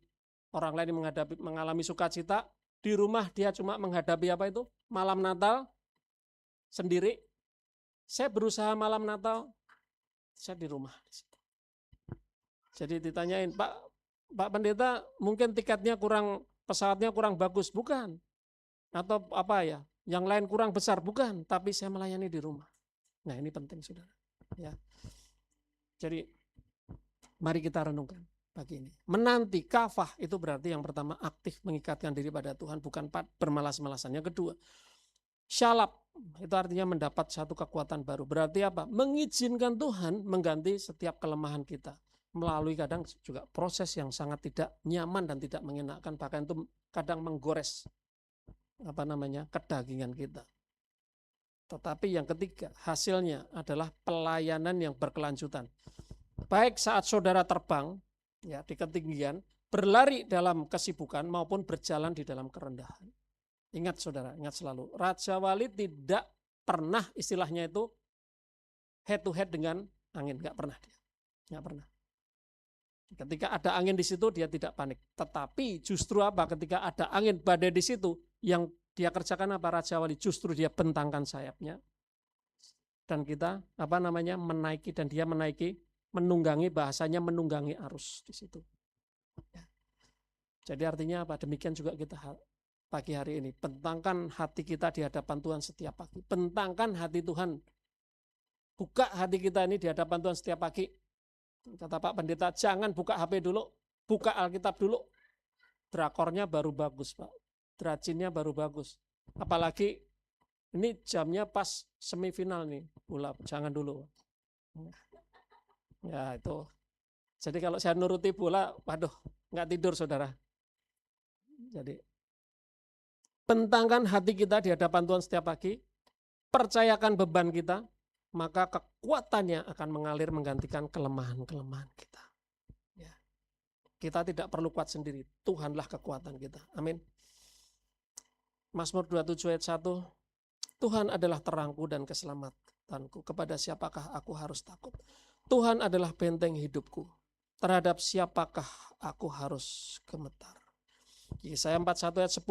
A: Orang lain mengalami sukacita, di rumah dia cuma menghadapi apa itu? Malam Natal sendiri. Saya berusaha malam Natal, saya di rumah. Jadi ditanyain, Pak Pendeta, mungkin tiketnya kurang, pesawatnya kurang bagus, bukan? Atau apa ya? Yang lain kurang besar, bukan? Tapi saya melayani di rumah. Nah, ini penting, saudara. Ya. Jadi mari kita renungkan pagi ini. Menanti kafah itu berarti yang pertama aktif mengikatkan diri pada Tuhan, bukan bermalas-malasan. Yang kedua, syalab itu artinya mendapat satu kekuatan baru. Berarti apa? Mengizinkan Tuhan mengganti setiap kelemahan kita. Melalui kadang juga proses yang sangat tidak nyaman dan tidak mengenakan, bahkan itu kadang menggores kedagingan kita. Tetapi yang ketiga, hasilnya adalah pelayanan yang berkelanjutan. Baik saat saudara terbang ya di ketinggian, berlari dalam kesibukan maupun berjalan di dalam kerendahan. Ingat saudara, ingat selalu, Raja Walid tidak pernah istilahnya itu head to head dengan angin, nggak pernah dia, nggak pernah. Ketika ada angin di situ dia tidak panik. Tetapi justru apa? Ketika ada angin badai di situ, yang dia kerjakan apa Raja Walid? Justru dia bentangkan sayapnya dan kita menaiki, dan dia menaiki, menunggangi, bahasanya menunggangi arus di situ. Ya. Jadi artinya apa? Demikian juga kita pagi hari ini. Bentangkan hati kita di hadapan Tuhan setiap pagi. Bentangkan hati Tuhan. Buka hati kita ini di hadapan Tuhan setiap pagi. Kata Pak Pendeta, jangan buka HP dulu, buka Alkitab dulu. Drakornya baru bagus, Pak. Drachinnya baru bagus. Apalagi ini jamnya pas semifinal nih, bola, jangan dulu. Ya itu. Jadi kalau saya nuruti bola, waduh, nggak tidur saudara. Jadi bentangkan hati kita di hadapan Tuhan setiap pagi, percayakan beban kita, maka kekuatannya akan mengalir menggantikan kelemahan-kelemahan kita. Ya. Kita tidak perlu kuat sendiri, Tuhanlah kekuatan kita. Amin. Mazmur 27 ayat 1, Tuhan adalah terangku dan keselamatanku, kepada siapakah aku harus takut? Tuhan adalah benteng hidupku, terhadap siapakah aku harus gemetar? Yesaya 41 ayat 10,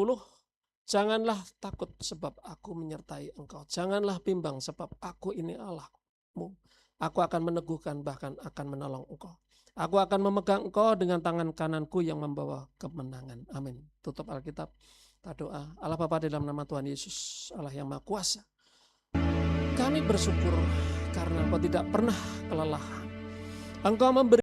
A: janganlah takut sebab aku menyertai engkau. Janganlah bimbang sebab aku ini Allahmu. Aku akan meneguhkan, bahkan akan menolong engkau. Aku akan memegang engkau dengan tangan kananku yang membawa kemenangan. Amin. Tutup Alkitab, kita doa. Allah Bapa, dalam nama Tuhan Yesus, Allah yang Maha Kuasa, kami bersyukur karena Engkau tidak pernah kelelahan. Engkau memberi